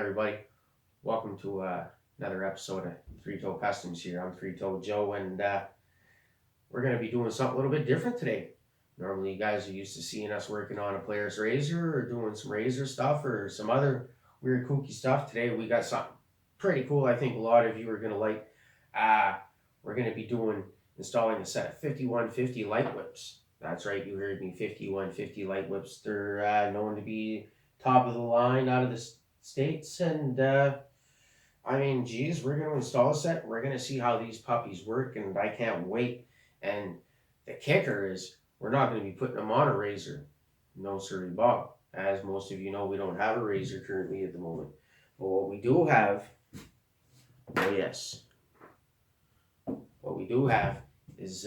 everybody. Welcome to another episode of Three Toe Customs here. I'm Three Toe Joe, and we're going to be doing something a little bit different today. Normally, you guys are used to seeing us working on a player's razor or doing some razor stuff or some other weird kooky stuff. Today, we got something pretty cool. I think a lot of you are going to like. We're going to be installing a set of 5150 light whips. That's right, you heard me, 5150 light whips. They're known to be top of the line out of the States, and I mean, geez, we're going to install a set. We're going to see how these puppies work, and I can't wait. And the kicker is, we're not going to be putting them on a razor. No, sir, Bob. As most of you know, we don't have a razor currently at the moment. But what we do have, oh yes, what we do have is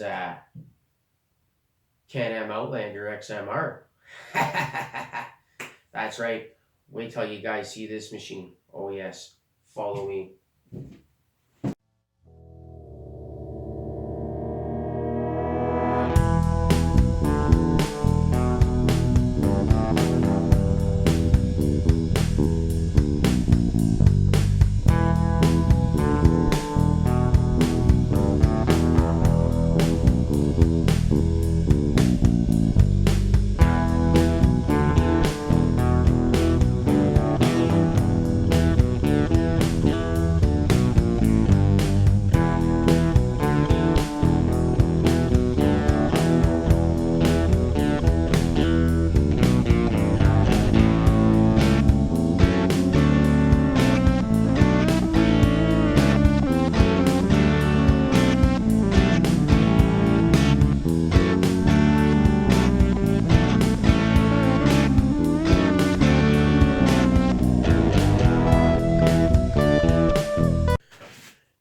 Can-Am Outlander XMR. That's right. Wait till you guys see this machine. Oh yes, follow me.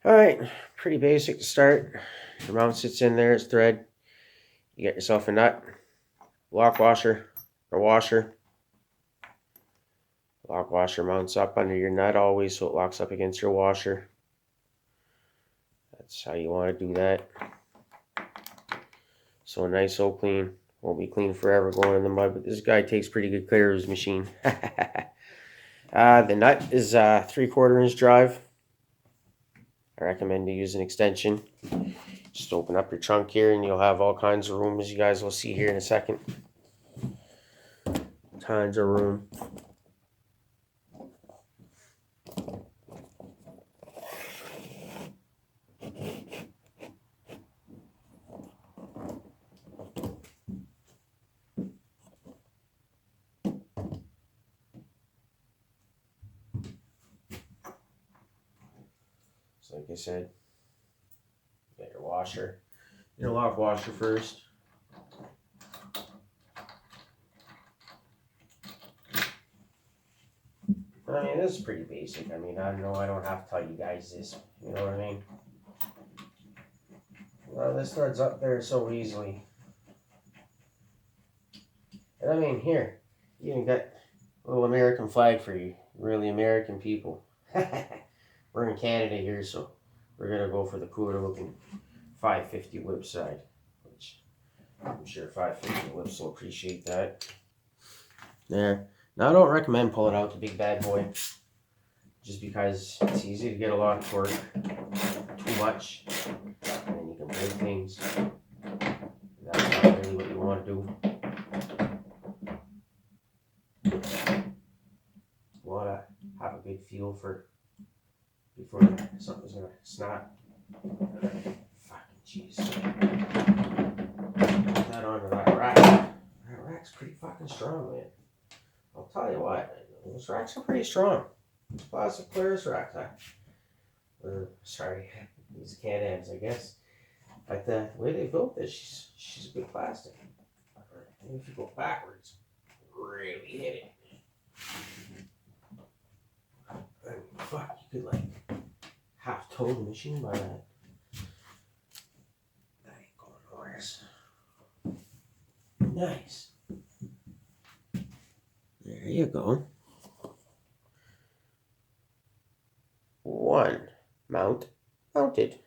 Alright, pretty basic to start. Your mount sits in there, it's thread. You get yourself a nut, lock washer, or washer. Lock washer mounts up under your nut always, so it locks up against your washer. That's how you want to do that. So nice, so clean. Won't be clean forever going in the mud, but this guy takes pretty good care of his machine. The nut is 3/4 inch drive. I recommend you use an extension. Just open up your trunk here and you'll have all kinds of room, as you guys will see here in a second. Tons of room. So like I said, get your washer, your lock washer first. I mean, this is pretty basic. I mean, I don't have to tell you guys this, you know what I mean? Well, this thread's up there so easily. And I mean, here, you even got a little American flag for you, really American people. We're in Canada here, so we're going to go for the cooler looking 550 whip side, which I'm sure 550 whips will appreciate that. There. Now I don't recommend pulling out the big bad boy, just because it's easy to get a lot of torque, too much, and then you can break things. That's not really what you want to do. You want to have a good feel for before something's gonna snap. Fucking jeez. Put that onto that rack. That rack's pretty fucking strong, man. I'll tell you what, those racks are pretty strong. Those plastic Polaris racks, sorry, these are Can-Ams, I guess. But the way they built this, she's a good plastic. And if you go backwards, really hit it. I mean, fuck, you could like half tow the machine by that. That ain't going nowhere. Nice. There you go. One mount mounted.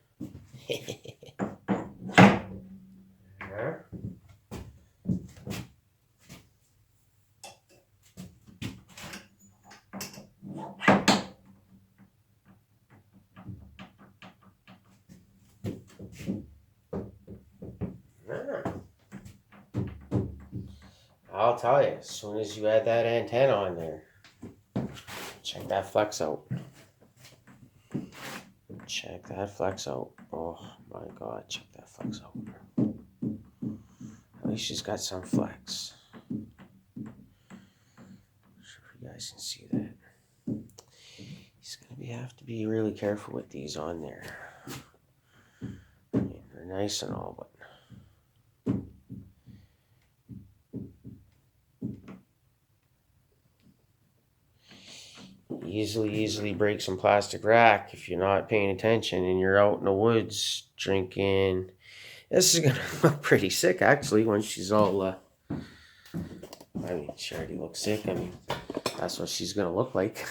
There. I'll tell you, as soon as you add that antenna on there, check that flex out. Check that flex out. Oh my God, check that flex out. At least she's got some flex. I'm sure you guys can see that. He's gonna have to be really careful with these on there. I mean, they're nice and all, but easily break some plastic rack if you're not paying attention and you're out in the woods drinking. This is gonna look pretty sick actually once she's all I mean, she already looks sick. I mean, that's what she's gonna look like.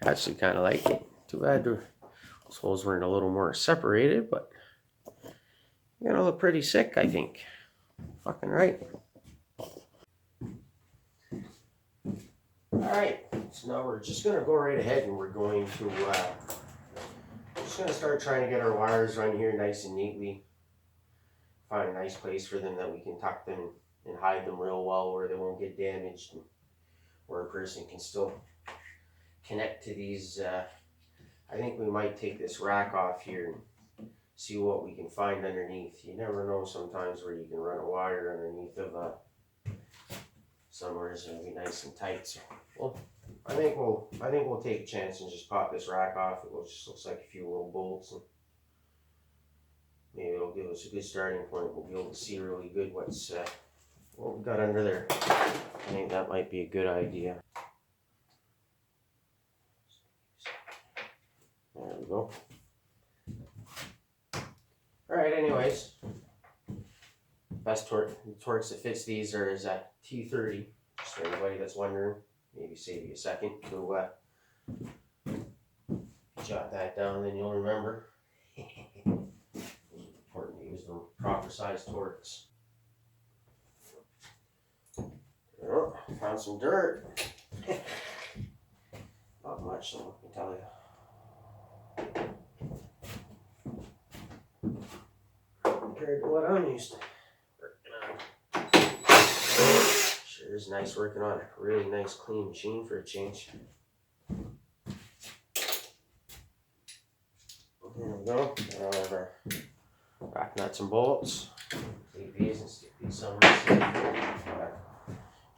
Actually kind of like it. Too bad those holes weren't a little more separated, but you're gonna look pretty sick, I think. Fucking right. Alright, so now we're just going to go right ahead and we're going to just going to start trying to get our wires run here nice and neatly. Find a nice place for them that we can tuck them and hide them real well where they won't get damaged, and where a person can still connect to these. I think we might take this rack off here and see what we can find underneath. You never know sometimes where you can run a wire underneath of somewhere is going to be nice and tight. So, well, I think we'll take a chance and just pop this rack off. It just looks like a few little bolts, and maybe it'll give us a good starting point. We'll be able to see really good what we got under there. I think that might be a good idea. There we go. All right. Anyways, best torques that fits these is a T30. Just for anybody that's wondering, maybe save you a second to jot that down, then you'll remember. Important to use the proper size torques. Oh, found some dirt. Not much though, I can tell you. Compared to what I'm used to working on. Sure is nice working on a really nice clean machine for a change. There we go. Now I have our rack nuts and bolts. Take these and stick these somewhere safe.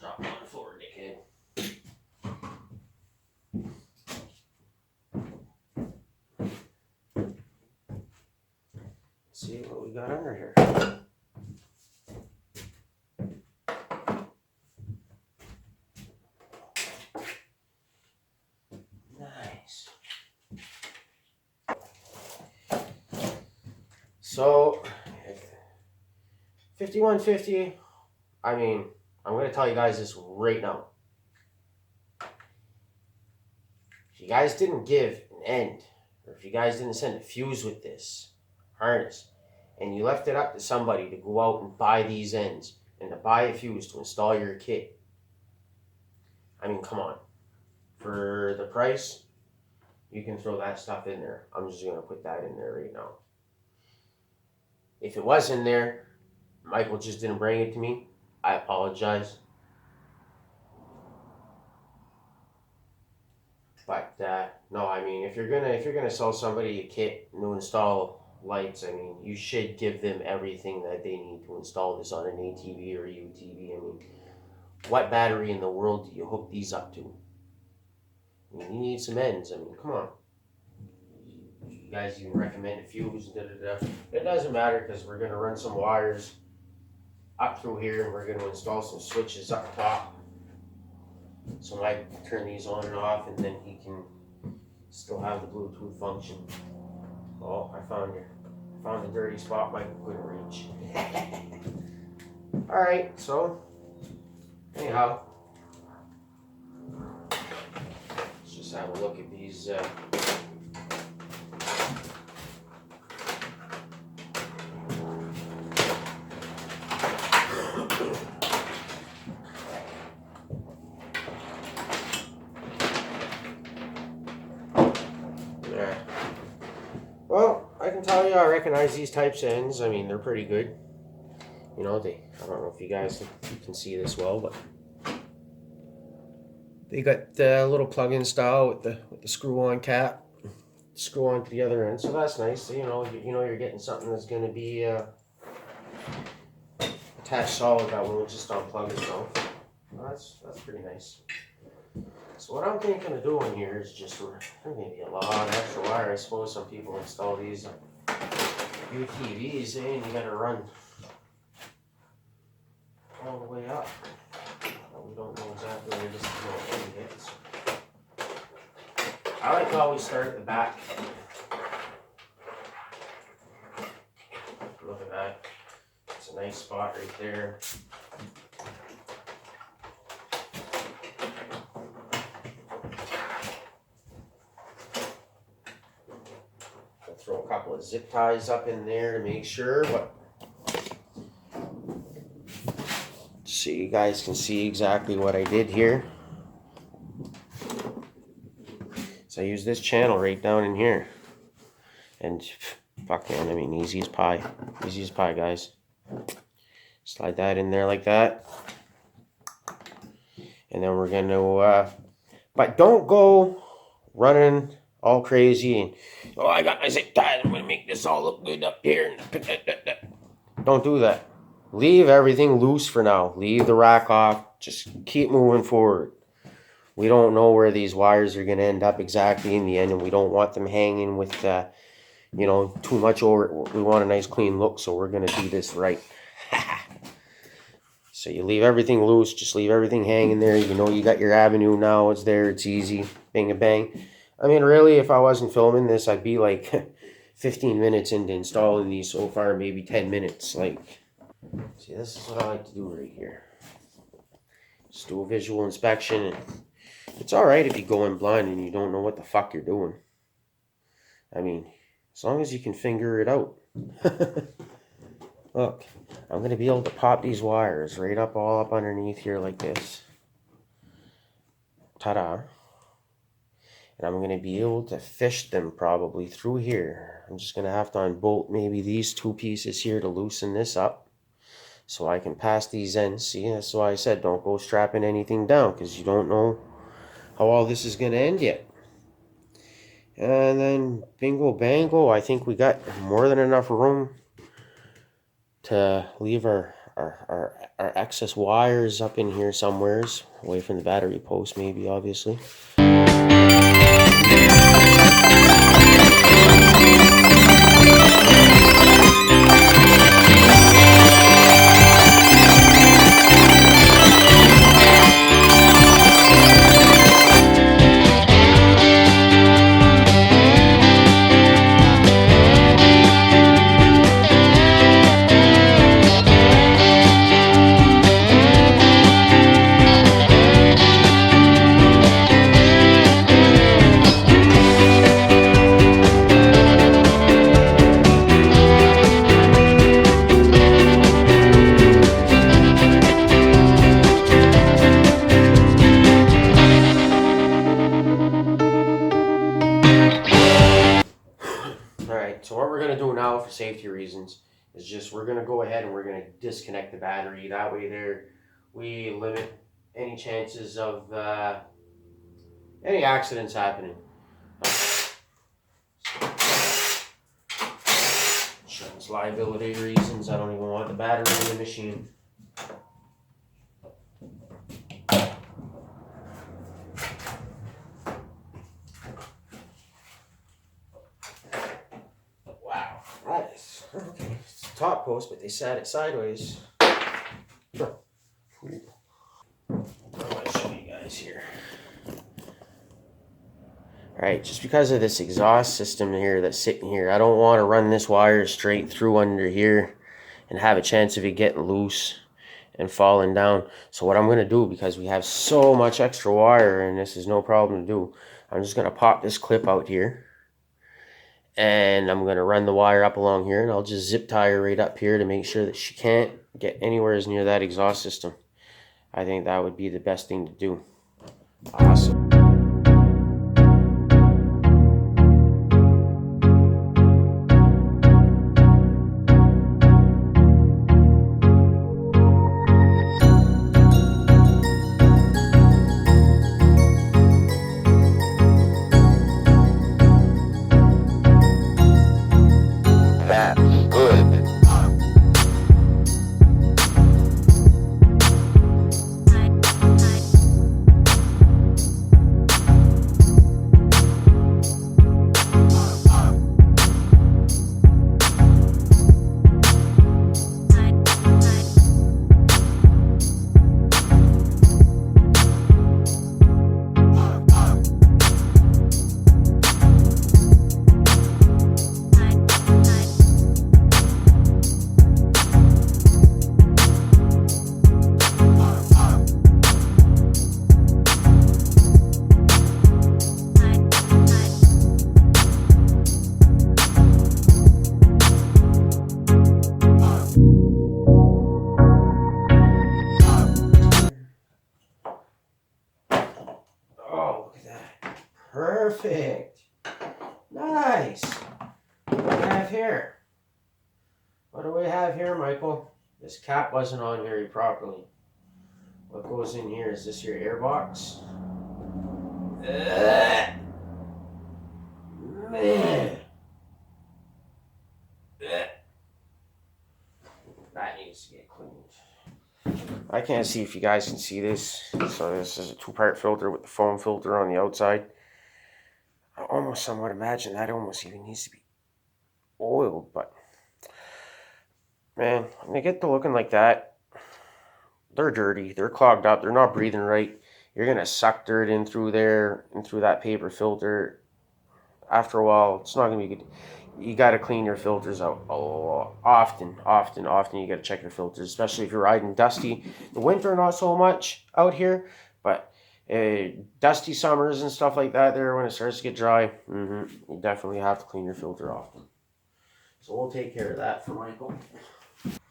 Drop them on the floor, dickhead. See what we got under here. Nice. So 5150, I mean, I'm going to tell you guys this right now. If you guys didn't give an end, or if you guys didn't send a fuse with this harness, and you left it up to somebody to go out and buy these ends, and to buy a fuse to install your kit, I mean, come on. For the price, you can throw that stuff in there. I'm just going to put that in there right now. If it was in there, Michael just didn't bring it to me, I apologize. But no, I mean, if you're gonna sell somebody a kit to install lights, I mean, you should give them everything that they need to install this on an ATV or UTV. I mean, what battery in the world do you hook these up to? I mean, you need some ends. I mean, come on. You guys even recommend a fuse and da-da-da. It doesn't matter because we're gonna run some wires up through here and we're gonna install some switches up top. So I can turn these on and off, and then he can still have the Bluetooth function. Oh, I found a dirty spot Michael couldn't reach. Alright, so anyhow, let's just have a look at these Well, I can tell you I recognize these types of ends. I mean, they're pretty good. you know, I don't know if you guys can see this well, but they got the little plug-in style with the screw-on cap, screw on to the other end. So that's nice. So, you know you're getting something that's going to be attached solid that won't just unplug itself. Well, that's pretty nice. So what I'm thinking of doing here is just maybe a lot of extra wire. I suppose some people install these UTVs, and you got to run all the way up. Well, we don't know exactly where this is going to end yet. I like to always start at the back. Look at that. It's a nice spot right there. I'll throw a couple of zip ties up in there to make sure, but so you guys can see exactly what I did here. So I use this channel right down in here. And fuck man, I mean easy as pie. Easy as pie, guys. Slide that in there like that. And then we're gonna but don't go running all crazy and oh, I got my zip ties, I'm gonna make this all look good up here. Don't do that. Leave everything loose for now. Leave the rack off. Just keep moving forward. We don't know where these wires are going to end up exactly in the end, and we don't want them hanging with, you know, too much over it. We want a nice clean look, so we're going to do this right. So you leave everything loose. Just leave everything hanging there. You know you got your avenue now. It's there. It's easy. Bang a bang. I mean, really, if I wasn't filming this, I'd be like 15 minutes into installing these so far, maybe 10 minutes. Like, see, this is what I like to do right here. Just do a visual inspection. It's alright if you go in blind and you don't know what the fuck you're doing. I mean, as long as you can figure it out. Look, I'm going to be able to pop these wires right up, all up underneath here like this. Ta-da. And I'm going to be able to fish them probably through here. I'm just going to have to unbolt maybe these two pieces here to loosen this up. So I can pass these ends. See, that's why I said don't go strapping anything down, because you don't know how all this is going to end yet. And then bingo bango, I think we got more than enough room to leave our excess wires up in here somewheres, away from the battery post maybe, obviously. Alright, so what we're going to do now for safety reasons is just we're going to go ahead and we're going to disconnect the battery. That way there we limit any chances of any accidents happening. Insurance liability reasons, I don't even want the battery in the machine. Okay, it's a top post, but they sat it sideways. Cool. I'll show you guys here. Alright, just because of this exhaust system here that's sitting here, I don't want to run this wire straight through under here and have a chance of it getting loose and falling down. So what I'm going to do, because we have so much extra wire and this is no problem to do, I'm just going to pop this clip out here. And I'm going to run the wire up along here, and I'll just zip tie her right up here to make sure that she can't get anywhere as near that exhaust system. I think that would be the best thing to do. Awesome. Perfect. Nice. What do we have here? What do we have here, Michael? This cap wasn't on very properly. What goes in here? Is this your airbox? Man. That needs to get cleaned. I can't see if you guys can see this. So this is a 2-part filter with the foam filter on the outside. I almost somewhat imagine that almost even needs to be oiled, but man, when they get to looking like that, they're dirty, they're clogged up, they're not breathing right. You're gonna suck dirt in through there and through that paper filter. After a while, it's not gonna be good. You gotta clean your filters out often. You gotta check your filters, especially if you're riding dusty. The winter, not so much out here, but dusty summers and stuff like that there, when it starts to get dry, you definitely have to clean your filter often. So we'll take care of that for Michael.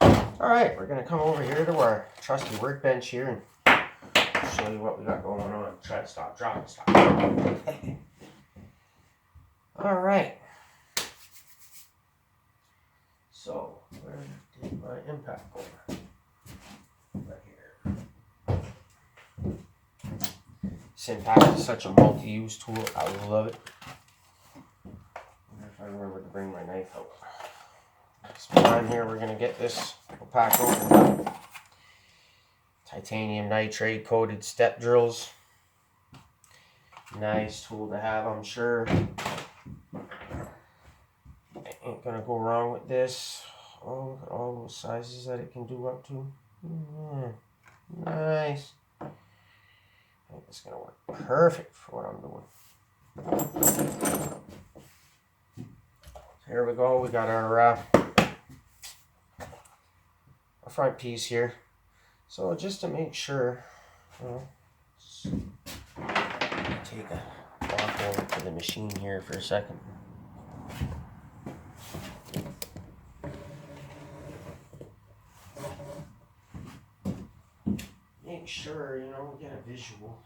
Alright, we're going to come over here to our trusty workbench here and show you what we got going on. Try to stop, drop, stop. Alright. So, where did my impact go? Right here. This impact is such a multi-use tool. I love it. I wonder if I remember to bring my knife out. Down here, we're going to get this pack open. Titanium nitrate coated step drills. Nice tool to have, I'm sure. Ain't gonna go wrong with this. Oh, look at all those sizes that it can do up to. Nice. I think it's gonna work perfect for what I'm doing. Here we go. We got our front piece here. So just to make sure, take a walk over to the machine here for a second. Make sure, we get a visual.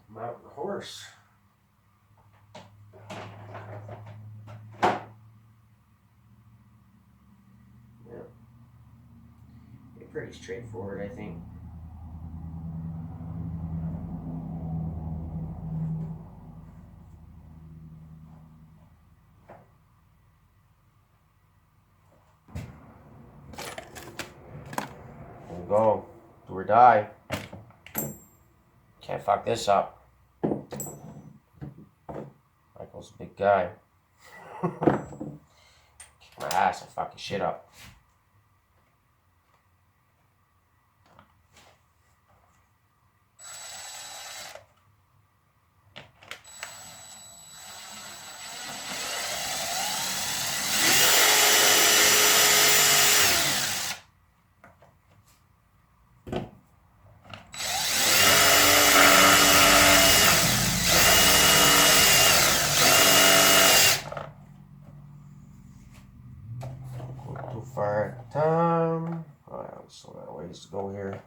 Mount the horse. Pretty straightforward, I think. There we go. Do or die. Can't fuck this up. Michael's a big guy. Kick my ass and fuck his shit up. Far at a time. Oh, we still got a ways to go here.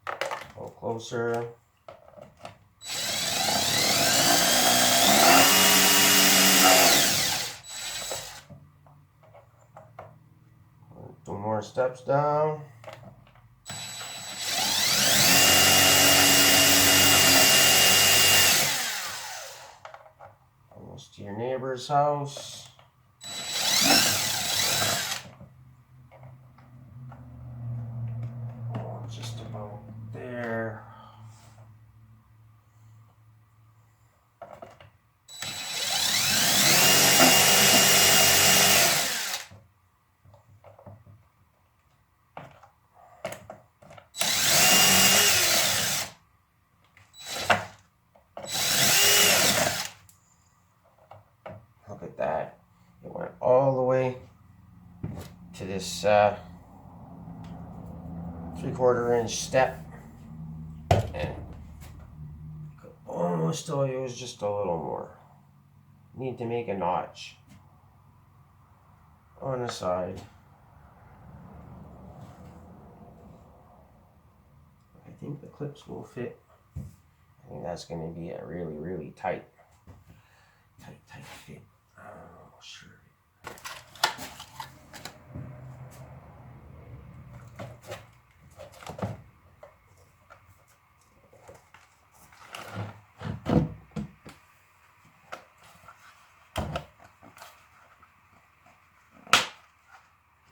A little closer. Two more steps down. To your neighbor's house. Oh, just about there. Look at that. It went all the way to this 3/4 inch step. And could almost still use just a little more. Need to make a notch on the side. I think the clips will fit. I think that's going to be a really, really tight fit. Oh, sure.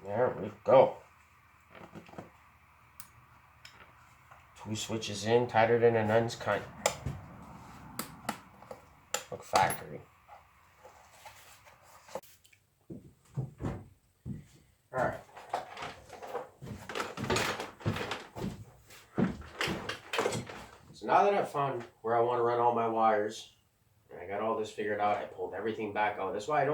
There we go. 2 switches in, tighter than a nun's cunt. Look factory. Alright. So now that I've found where I want to run all my wires, and I got all this figured out, I pulled everything back out. That's why I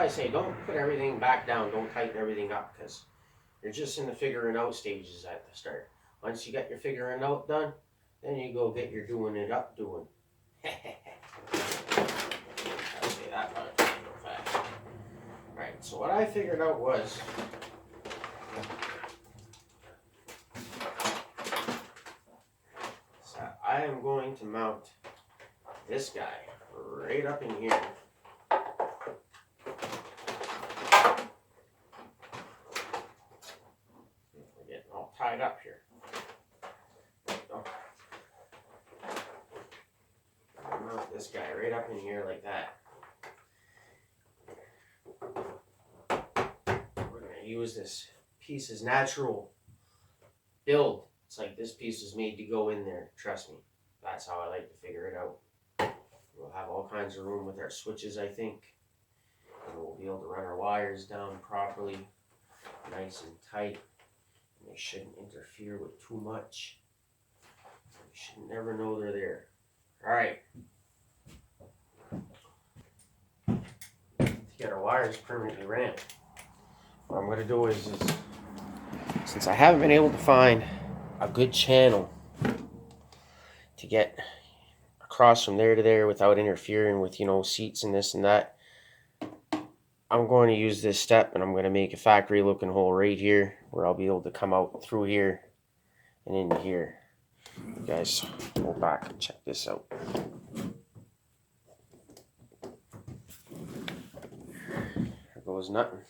say don't put everything back down, don't tighten everything up, because you're just in the figuring out stages at the start. Once you got your figuring out done, then you go get your doing it up doing. I'll say that part real fast. Right, so what I figured out was I am going to mount this guy right up in here. We're getting all tied up here. There we go. I'll mount this guy right up in here like that. We're going to use this piece's natural build. It's like this piece was made to go in there, trust me. That's how I like to figure it out. We'll have all kinds of room with our switches, I think. And we'll be able to run our wires down properly, nice and tight. And they shouldn't interfere with too much. You should never know they're there. Alright. To get our wires permanently ran, what I'm going to do is since I haven't been able to find a good channel to get across from there to there without interfering with, seats and this and that, I'm going to use this step, and I'm going to make a factory looking hole right here where I'll be able to come out through here and into here. You guys go back and check this out. There goes nothing.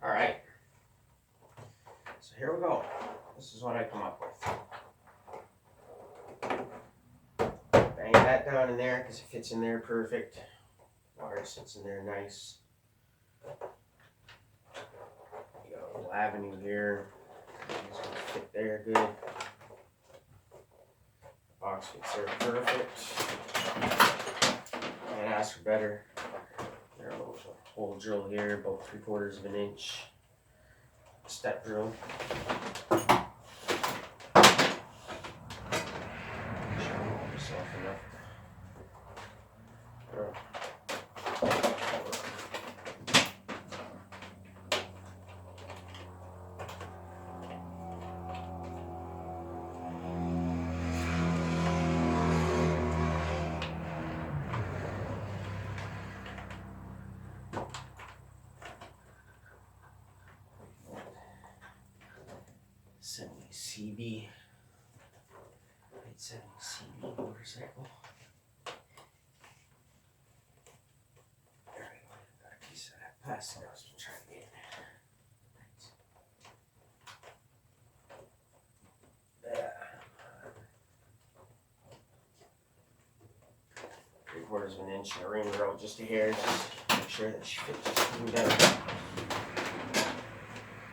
Alright, so here we go. This is what I come up with. Bang that down in there because it fits in there perfect. Wire sits in there nice. You got a little avenue here. It's going to fit there good. The box fits there perfect. Can't ask for better. There's a little hole drill here, about 3/4 of an inch. Step drill. CB. 870 CB motorcycle. There we go. Got a piece of that plastic I was trying to get. Three-quarters of an inch. I ring her out just a hair, just to make sure that she fits just even better.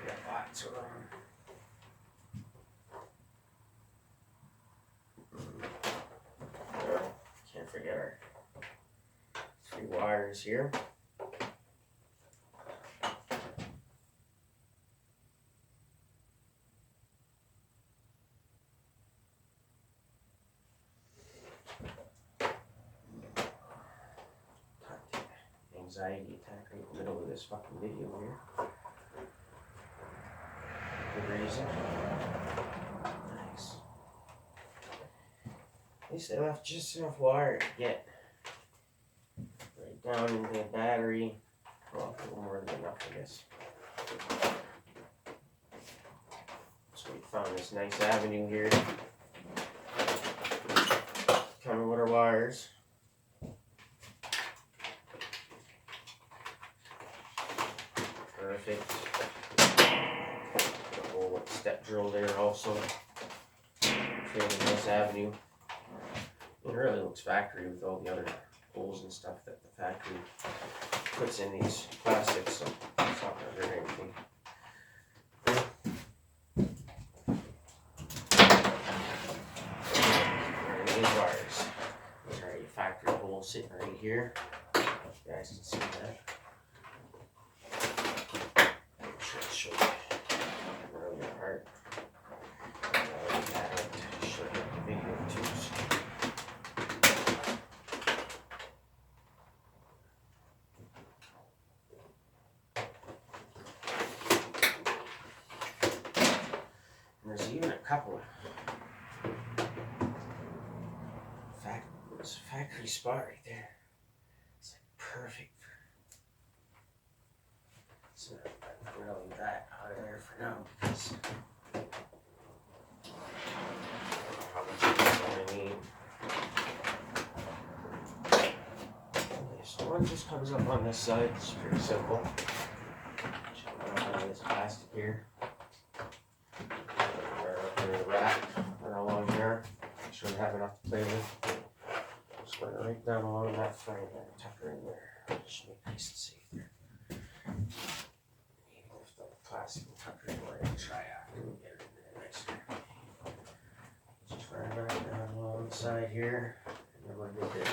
Got lots of room. Can't forget our 3 wires here. anxiety attack right in the middle of this fucking video here. Good reason. Nice. At least I left just enough wire to get right down into the battery. Well, a little more than enough, I guess. So we found this nice avenue here. Coming with our wires. Perfect. A whole step drill there also. Creating a nice avenue. It really looks factory with all the other holes and stuff that the factory puts in these plastics, so it's not going to hurt anything. There these wires. There's already a factory hole sitting right here. You guys can see that. I'm sure it's showing really hard. I already had it to show you the video too. So. There's even a couple of factory spot right there. It's like perfect for. So I'm gonna leave that out of there for now because I'll probably choose what I need. Okay, so one just comes up on this side. It's pretty simple. Just out of this plastic here. The rack right along here. Make sure we have enough to play with. Just going right down along that frame there. Tuck her in there. Just make it nice and safe there. Maybe lift up the plastic and tuck her in where I can try after we get her in there nicely. Just run right down along the side here. And then we're good there.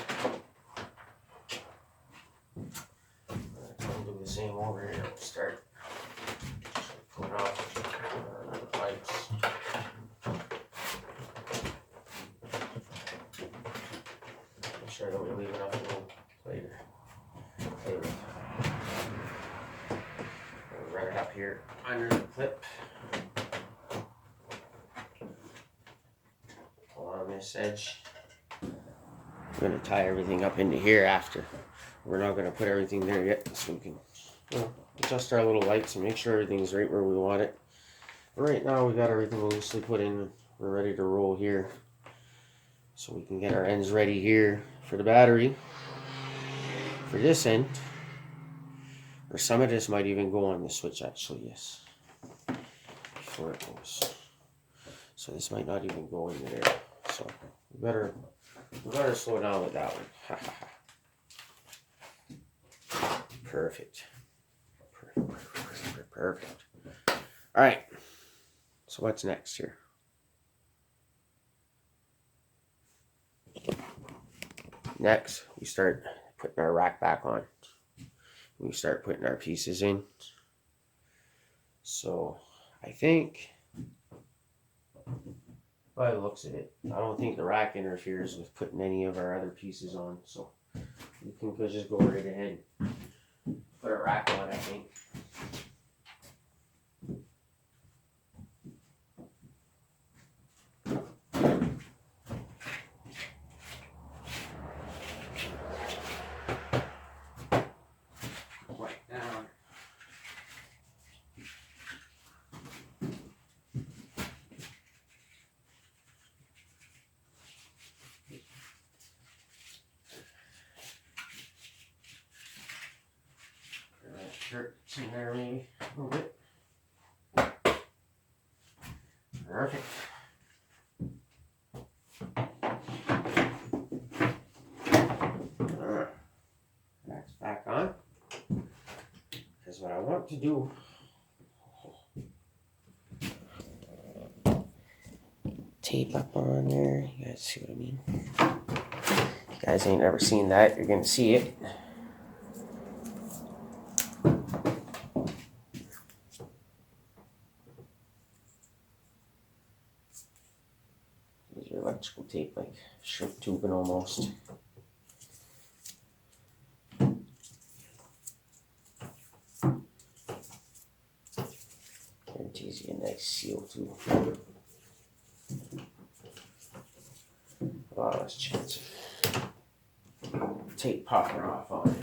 I'll do the same over here. We'll start pulling off the pipes. Sure that we leave enough room later. Play with. We'll run it up here under the clip. Pull on this edge. We're going to tie everything up into here after. We're not going to put everything there yet, so we can adjust our little lights and make sure everything's right where we want it. Right now we got everything loosely put in. We're ready to roll here. So we can get our ends ready here for the battery. For this end, or some of this might even go on the switch actually, yes. Before it goes. So this might not even go in there. So we better slow down with that one. Perfect. Perfect. Alright. So what's next here? Next, we start putting our rack back on. We start putting our pieces in. So, I think, by the looks of it, I don't think the rack interferes with putting any of our other pieces on. So, we can just go right ahead and put our rack on, I think. Shirts in there maybe a little bit. Perfect. That's back on. Because what I want to do, tape up on there. You guys see what I mean? If you guys ain't ever seen that, you're gonna see it. Electrical tape, like shrimp tubing almost. nice seal too. A lot less chance of tape popping off on it.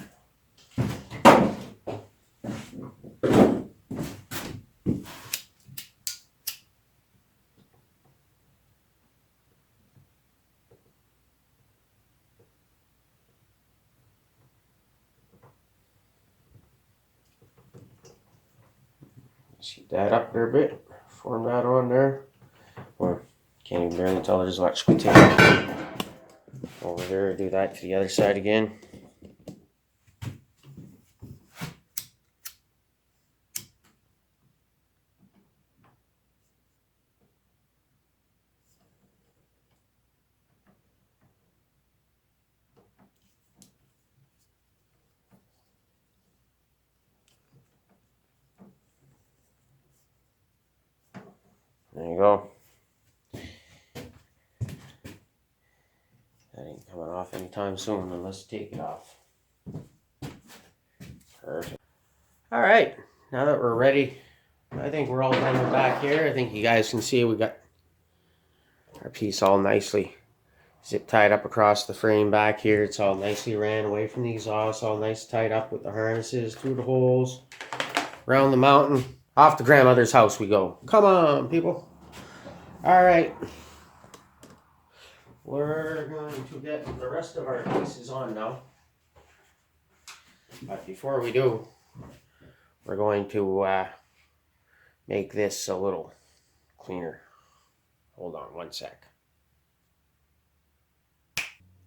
Heat that up there a bit, form that on there. Or can't even barely tell there's electrical tape over there. Do that to the other side again. There you go. That ain't coming off anytime soon unless you take it off. Perfect. Alright, now that we're ready, I think we're all done with back here. I think you guys can see we got our piece all nicely zip tied up across the frame back here. It's all nicely ran away from the exhaust, all nice tied up with the harnesses through the holes. Around the mountain, off to grandmother's house we go. Come on, people. Alright. We're going to get the rest of our pieces on now. But before we do, we're going to make this a little cleaner. Hold on one sec.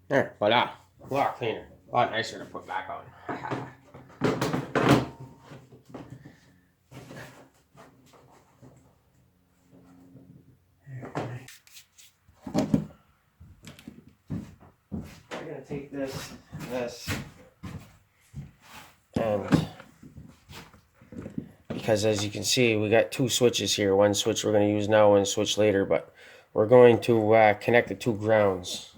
There, voila. A lot cleaner. A lot nicer to put back on. We're going to take this, and because as you can see, we got two switches here. One switch we're going to use now, one switch later, but we're going to connect the two grounds,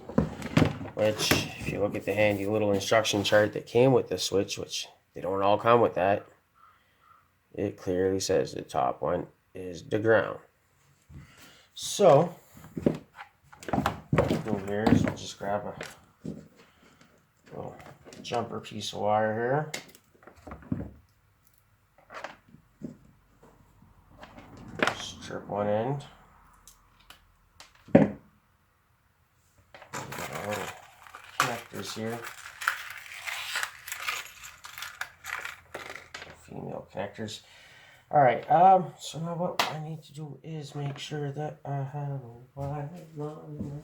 which if you look at the handy little instruction chart that came with the switch, which they don't all come with that, it clearly says the top one is the ground. So what we'll do here is we'll just grab a little jumper piece of wire here. Strip one end. Connectors here. Female connectors. Alright, so now what I need to do is make sure that I have a wire line.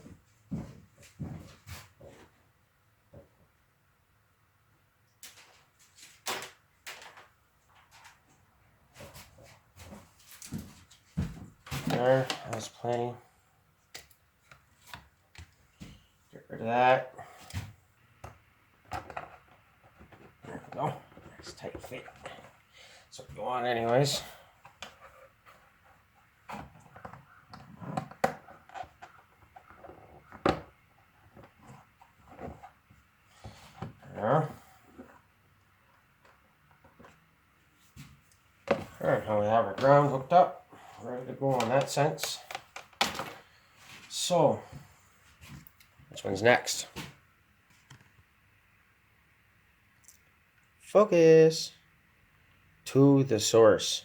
There, that's plenty. Get rid of that. There we go. Nice tight fit. That's what you want anyways. There. Alright, now we have our ground hooked up. Ready to go in that sense. So, which one's next? Focus to the source.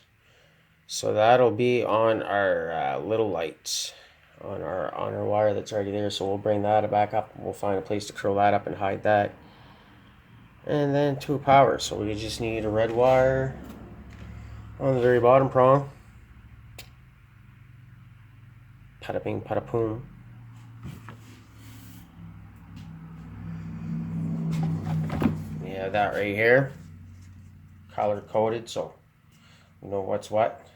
So that'll be on our little lights on our wire that's already there. So we'll bring that back up and we'll find a place to curl that up and hide that. And then to power. So we just need a red wire on the very bottom prong. Pada bing, pada poom. We have that right here, color coded, so you know what's what.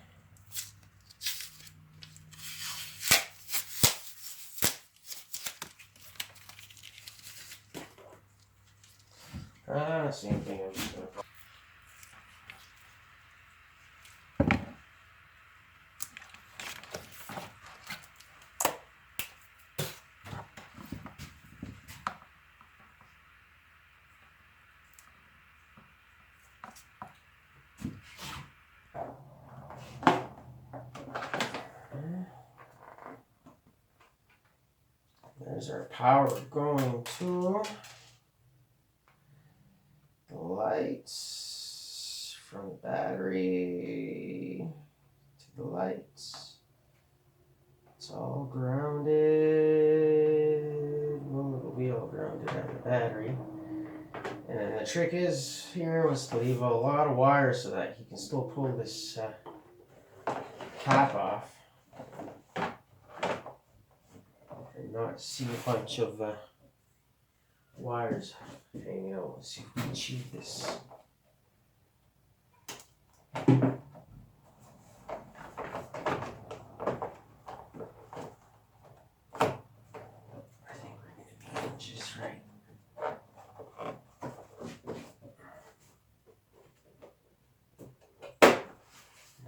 Same thing. I'm just gonna. There's our power going to the lights, from the battery to the lights. It's all grounded. Well, it'll be all grounded on the battery. And then the trick is here was to leave a lot of wires so that he can still pull this cap off and not see a bunch of wires hanging out. Let's see if we can achieve this.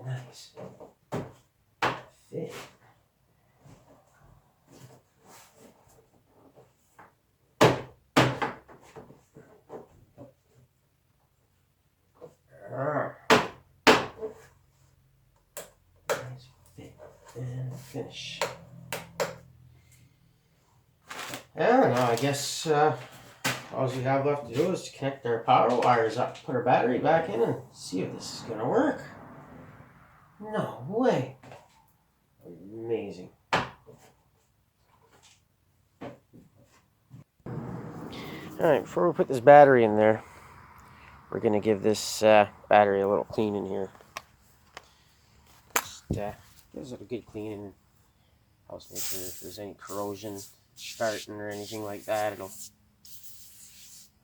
Nice. Fit. Nice fit and finish. And now I guess all we have left to do is to connect our power wires up, put our battery back in, and see if this is gonna work. No way. Amazing. Alright, before we put this battery in there, we're going to give this battery a little clean in here. Just gives it a good cleaning. Helps make sure if there's any corrosion starting or anything like that, it'll,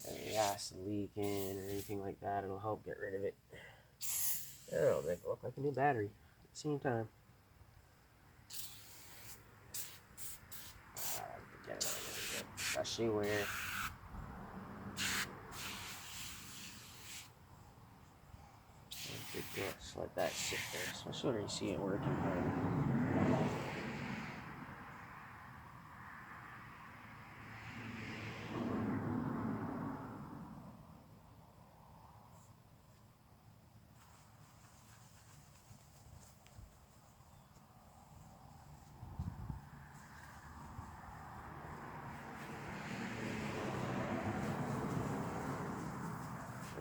any acid leaking or anything like that, it'll help get rid of it. It'll make it look like a new battery at the same time. Get it on there, especially where just let that sit there, especially when you see it working hard.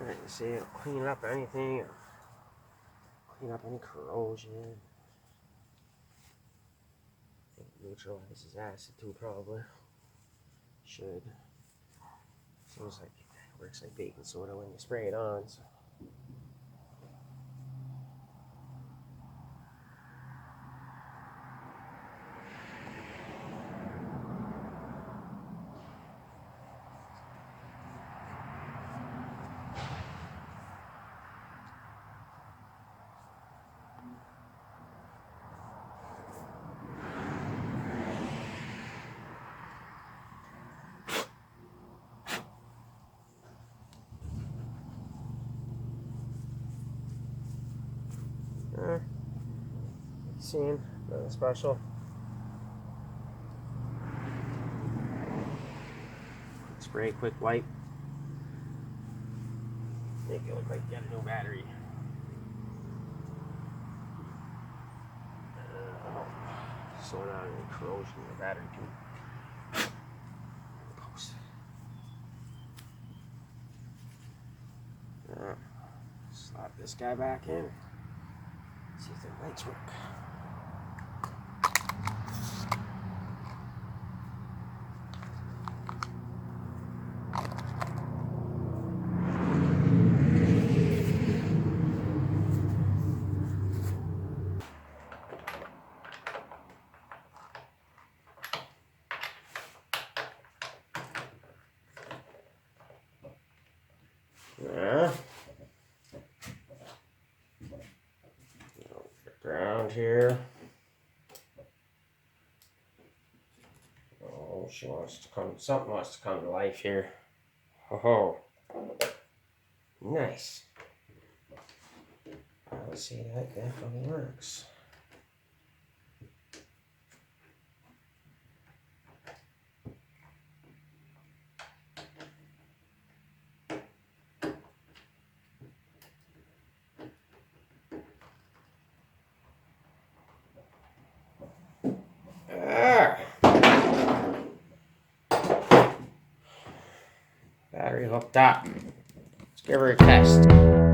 Alright, you see it'll clean up anything, or clean up any corrosion. I think it neutralizes acid too, probably. Should. Seems like it works like baking soda when you spray it on. So. Seen, nothing special. Quick spray, quick wipe. Make it look like you got a new battery. So not any corrosion in the battery too. Slap this guy back in. See if the lights work. Yeah. Ground here. Oh, she wants to come. Something wants to come to life here. Oh, nice. Let's see, that definitely works. battery hooked up. Let's give her a test.